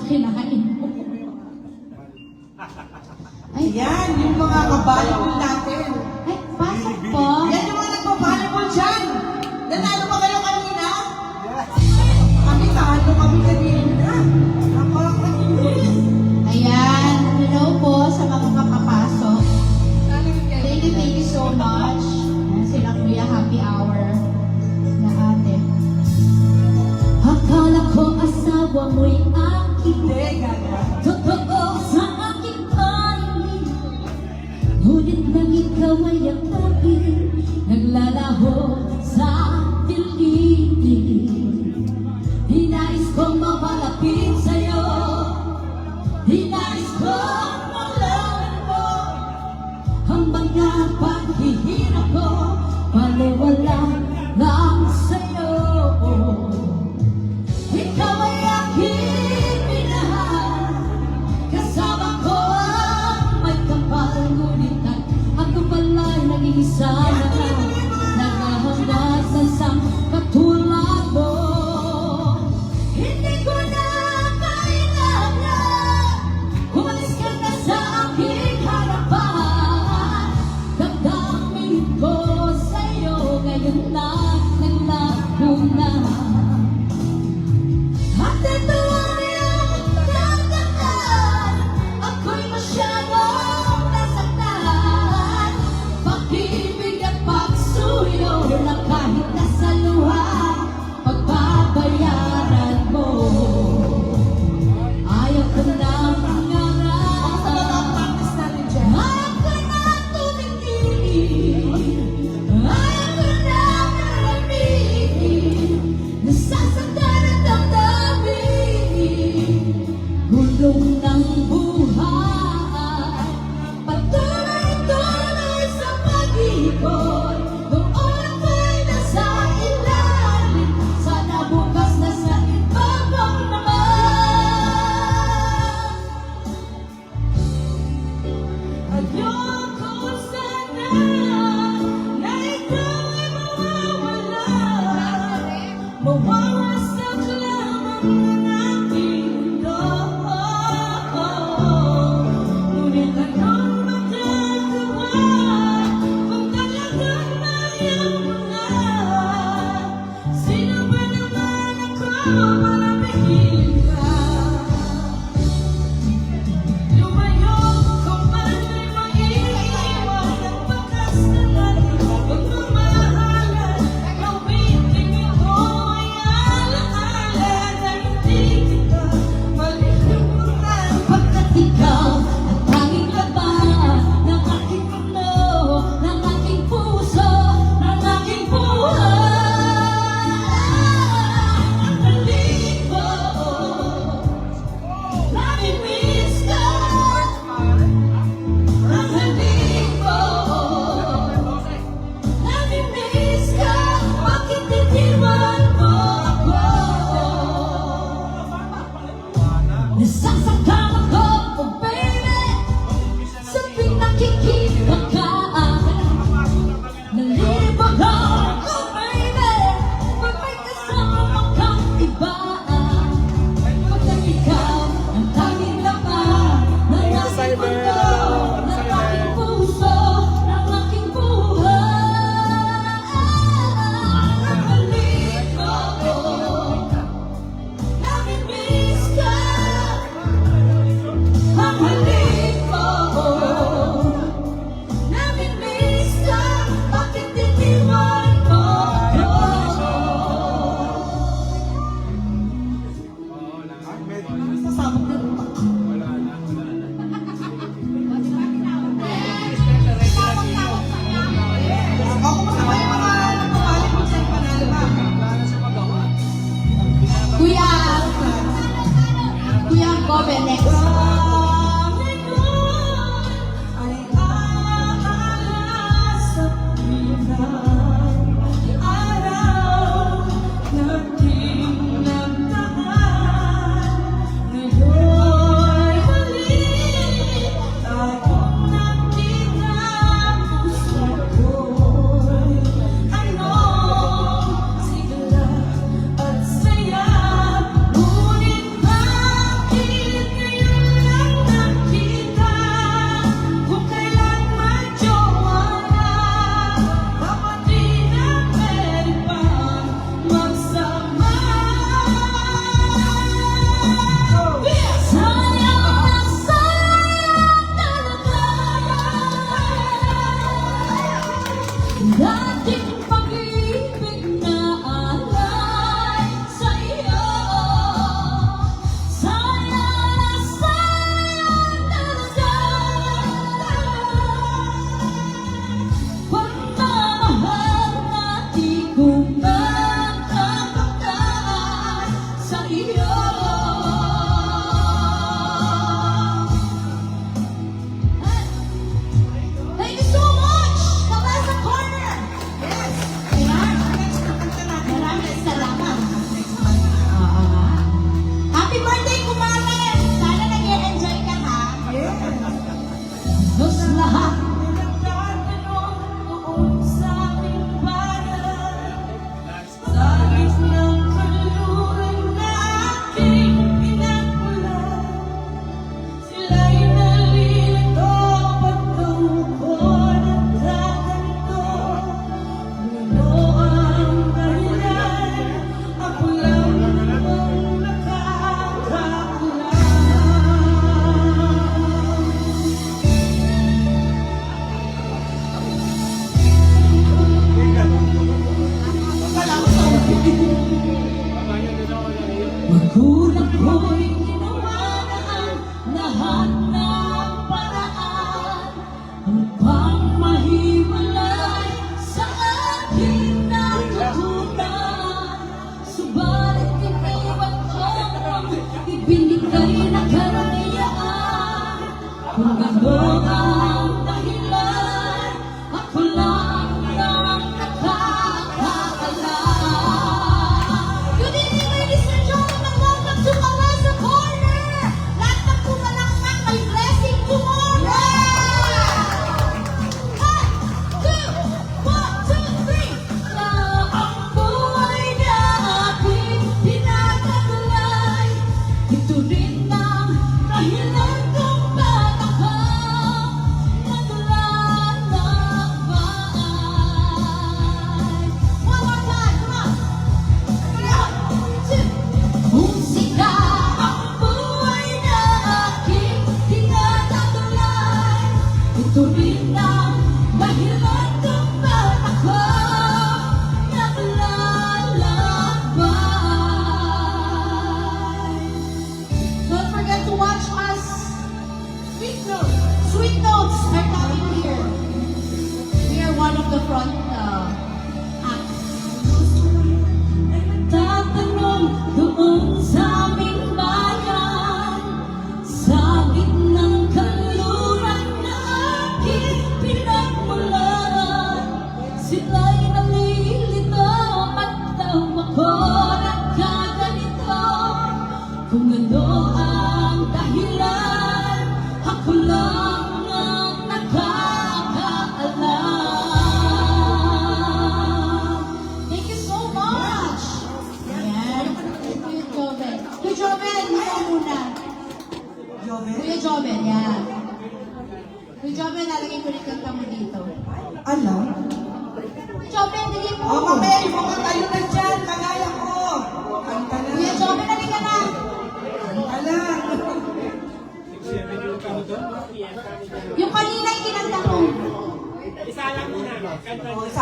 kinain mo. Ay, Yan, yung mga kabalibol natin. ay, pasok po. Yan yung mga nagbabalibol dyan. Nanalo ba kayo kanina? Kami talo kami kanina. Napakakainis. Ayan, hello po sa mga kapapasok. Thank you so much. Ayan, sila Kuya Happy Hour na ate. Akala ko asawa mo'y aking Hindi, gaga. totoo sa aking paligid. Ngunit nang ikaw ay ang aking naglalaho sa dilim. Hinais kong mapalapit sa'yo. Hinais kong malaman mo ang mga paghihirap ko. Paliwala lang sa'yo. Ikaw ay aking minahal. Kasama ko ang may kapal. Ngunit ako pala'y nag-iisa na naghahanap sa isang katulad mo. Hindi ko na kailangan umalis ka na sa aking harapan. Damdamin ko sa'yo ngayon na naglaho na. At ito ang iyong damdaman. Ako'y masyadong nasaktan. Pag-ibig at pagsuyo na kahit nasa luha, pagbabayaran mo. Ayaw ko na mangarap. Practice natin dyan. Ayaw ko na tumingin. Ayaw ko na nalamin. Nasasaktan ang damdamin. Gulong ng buhay. Patuloy-tuloy sa pag-ibig. Noon ako'y nasa ilalim. Sana bukas nasa ibabaw naman. Ayoko sana na ikaw ay mawawala. Mawawasak lamang ang aking mundo. Ngunit anong magagawa kung talagang ayaw mo na? Sino ba naman ako para pihilin ka? Lumayo kung man ay maiiwan ang bakas na langit. Pagmamahalan, gawin ko ay alaala na hindi kita malilimutan. Pagkat ikaw ang tanging laban ng aking mundo, ng aking puso, ng aking buhay. Ang galing ko, nami-miss ka. Ang galing ko, nami-miss ka. Bakit iniwan mo ako? Nasasaktan ako, oh baby, sa pinakikita ka. Nalilibag ako, baby, pag may kasama kang iba. Pagkat ikaw ang tanging laman ng aking mundo, ng aking puso, ng aking buhay. Ang galing ko, nami-miss ka. Ang galing ko, nami-miss ka. Bakit iniwan mo ako? Sasabog na utak. Ako masama yung mga nagbabalibol dyan. Panalo ba? Kuya Kobe, next. Dami ko ay aala sa pinang araw na ating nagdaan. Ngayon'y huli tayong nagkita. Puso ko'y anong sigla at saya. Ngunit bakit rin ang dahilan kung ba't ako naglalakbay. One more time, come on! Musika ang buhay na aking tinatatuloy. Ito rin ang dahilan kung ba't ako naglalakbay. Don't forget to watch us. Sweet Notes. Sweet Notes are coming here. We are one of the front acts. Tatanong doon sa aming bayan, sa gitnang kanluran na aking pinagmulan. Sila'y nalilito at tawa ko nagkaganito. Kung ano ang dahilan, ako lang ang nakakaalam. Thank you so much! Ayan. Kuya Joven. Kuya Joven, ikaw muna. Joven? Kuya Joven, yan. Kuya Joven, lalagay ko rin kanta mo dito. Alam? Kuya Joven, dali mo. Oh, Mabel, mga tayo na dyan. Kagaya ko. Kanta na. Kuya Joven, halika na. Alam. Yung kanina yung kinanta mo. Isa lang muna.